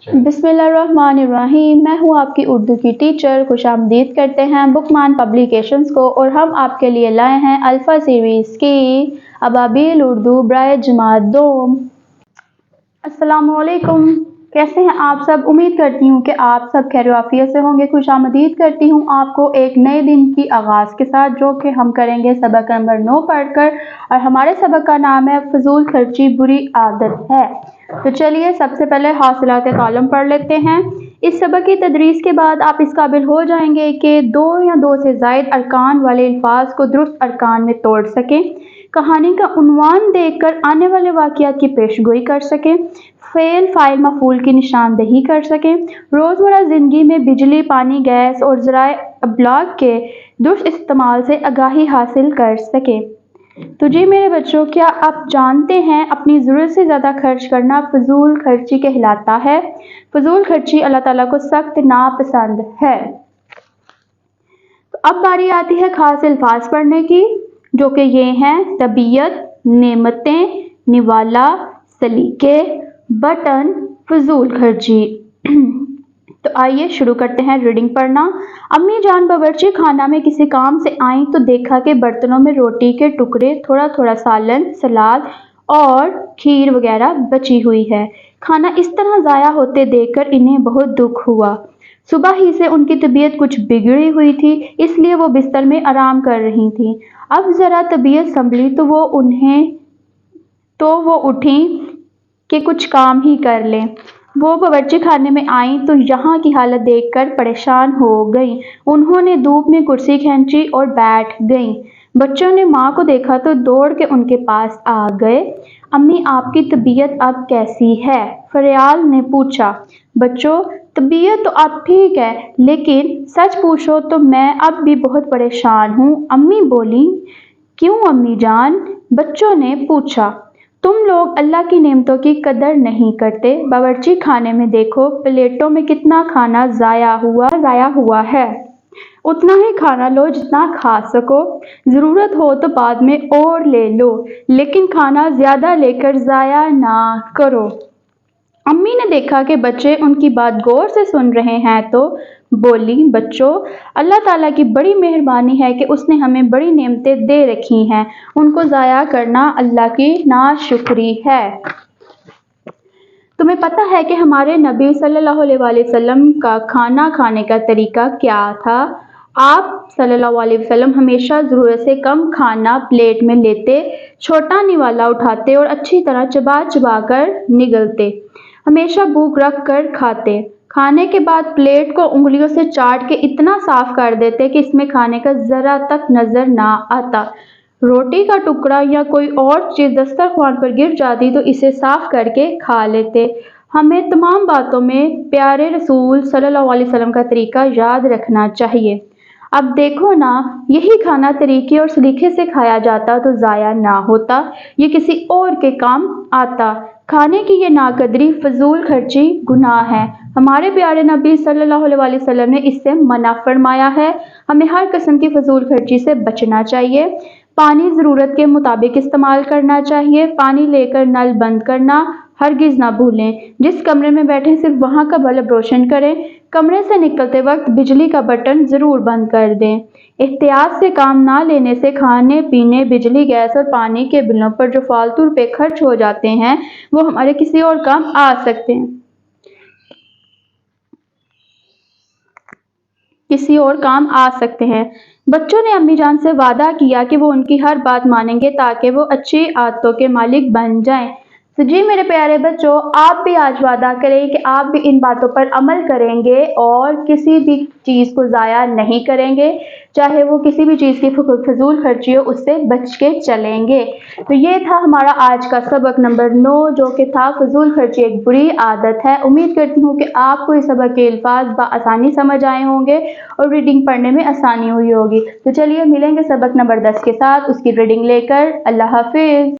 बिस्मिल्लाहिर्रहमानिर्रहीम। मैं हूँ आपकी उर्दू की टीचर। खुश आमदीद करते हैं बुकमान पब्लिकेशंस को, और हम आपके लिए लाए हैं अल्फ़ा सीरीज़ की अबाबिल उर्दू ब्राए जमात दोम। अस्सलामुअलैकुम, कैसे हैं आप सब? उम्मीद करती हूँ कि आप सब खैर आफियत से होंगे। खुश आमदीद करती हूँ आपको एक नए दिन की आगाज़ के साथ, जो कि हम करेंगे सबक नंबर 9 पढ़कर, और हमारे सबक का नाम है फजूल खर्ची बुरी आदत है। तो चलिए सबसे पहले हासिलात कॉलम पढ़ लेते हैं। इस सबक की तदरीस के बाद आप इस काबिल हो जाएंगे कि दो या दो से ज़ायद अरकान वाले अल्फाज को दुरुस्त अरकान में तोड़ सकें, कहानी का उन्वान देखकर आने वाले वाक़यात की पेशगोई कर सकें, फ़ेल फ़ाइल मफ़ूल की निशानदही कर सकें, रोज़मर्रा ज़िंदगी में बिजली, पानी, गैस और ज़राए अबलाग के दुरुस्त इस्तेमाल से आगाही हासिल कर सकें। तो जी मेरे बच्चों, क्या आप जानते हैं अपनी ज़रूरत से ज़्यादा खर्च करना फजूल खर्ची कहलाता है। फजूल खर्ची अल्लाह ताला को सख्त नापसंद है। तो अब बारी आती है खास अल्फाज पढ़ने की, जो कि ये हैं तबीयत, नेमतें, निवाला, सलीके, बटन, फजूल खर्ची। तो आइए शुरू करते हैं रीडिंग पढ़ना। अम्मी जान बावर्ची खाना में किसी काम से आई तो देखा कि बर्तनों में रोटी के टुकड़े, थोड़ा थोड़ा सालन, सलाद और खीर वगैरह बची हुई है। खाना इस तरह ज़ाया होते देखकर इन्हें बहुत दुख हुआ। सुबह ही से उनकी तबीयत कुछ बिगड़ी हुई थी, इसलिए वो बिस्तर में आराम कर रही थी। अब ज़रा तबीयत संभली तो वो उठी कि कुछ काम ही कर लें। वो बावर्ची खाने में आई तो यहाँ की हालत देखकर परेशान हो गई। उन्होंने धूप में कुर्सी खींची और बैठ गईं। बच्चों ने माँ को देखा तो दौड़ के उनके पास आ गए। अम्मी, आपकी तबीयत अब कैसी है? फरियाल ने पूछा। बच्चों, तबीयत तो अब ठीक है, लेकिन सच पूछो तो मैं अब भी बहुत परेशान हूँ, अम्मी बोली। क्यों अम्मी जान? बच्चों ने पूछा। तुम लोग अल्लाह की नेमतों की कदर नहीं करते। बावर्ची खाने में देखो, प्लेटों में कितना खाना ज़ाया हुआ है। उतना ही खाना लो जितना खा सको। ज़रूरत हो तो बाद में और ले लो, लेकिन खाना ज़्यादा लेकर ज़ाया ना करो। अम्मी ने देखा कि बच्चे उनकी बात गौर से सुन रहे हैं तो बोली, बच्चों, अल्लाह ताला की बड़ी मेहरबानी है कि उसने हमें बड़ी नेमतें दे रखी हैं। उनको ज़ाया करना अल्लाह की नाशुक्री है। तुम्हें पता है कि हमारे नबी सल्लल्लाहु अलैहि वसल्लम का खाना खाने का तरीका क्या था? आप सल्लल्लाहु अलैहि वसल्लम हमेशा ज़रूरत से कम खाना प्लेट में लेते, छोटा निवाला उठाते और अच्छी तरह चबा चबा कर निगलते। हमेशा भूख रख कर खाते। खाने के बाद प्लेट को उंगलियों से चाट के इतना साफ कर देते कि इसमें खाने का ज़रा तक नज़र ना आता। रोटी का टुकड़ा या कोई और चीज़ दस्तरख्वान पर गिर जाती तो इसे साफ करके खा लेते। हमें तमाम बातों में प्यारे रसूल सल्लल्लाहु अलैहि वसल्लम का तरीका याद रखना चाहिए। अब देखो ना, यही खाना तरीके और सलीके से खाया जाता तो ज़ाया ना होता, ये किसी और के काम आता। खाने की ये नाकदरी, फजूल खर्ची गुनाह है। हमारे प्यारे नबी सल्लल्लाहु अलैहि वसल्लम ने इससे मना फरमाया है। हमें हर किस्म की फजूल खर्ची से बचना चाहिए। पानी ज़रूरत के मुताबिक इस्तेमाल करना चाहिए। पानी लेकर नल बंद करना हरगिज़ ना भूलें। जिस कमरे में बैठे सिर्फ वहाँ का बल्ब रोशन करें। कमरे से निकलते वक्त बिजली का बटन ज़रूर बंद कर दें। एहतियात से काम ना लेने से खाने पीने, बिजली, गैस और पानी के बिलों पर जो फालतू रुपए खर्च हो जाते हैं, वो हमारे किसी और काम आ सकते हैं। बच्चों ने अम्मी जान से वादा किया कि वो उनकी हर बात मानेंगे ताकि वो अच्छी आदतों के मालिक बन जाएं। तो जी मेरे प्यारे बच्चों, आप भी आज वादा करें कि आप भी इन बातों पर अमल करेंगे और किसी भी चीज़ को ज़ाया नहीं करेंगे, चाहे वो किसी भी चीज़ की फजूल खर्ची हो, उससे बच के चलेंगे। तो ये था हमारा आज का सबक नंबर 9, जो कि था फजूल खर्ची एक बुरी आदत है। उम्मीद करती हूँ कि आपको इस सबक के अल्फाज बआसानी समझ आए होंगे और रीडिंग पढ़ने में आसानी हुई होगी। तो चलिए मिलेंगे सबक नंबर 10 के साथ, उसकी रीडिंग लेकर। अल्लाह हाफिज़।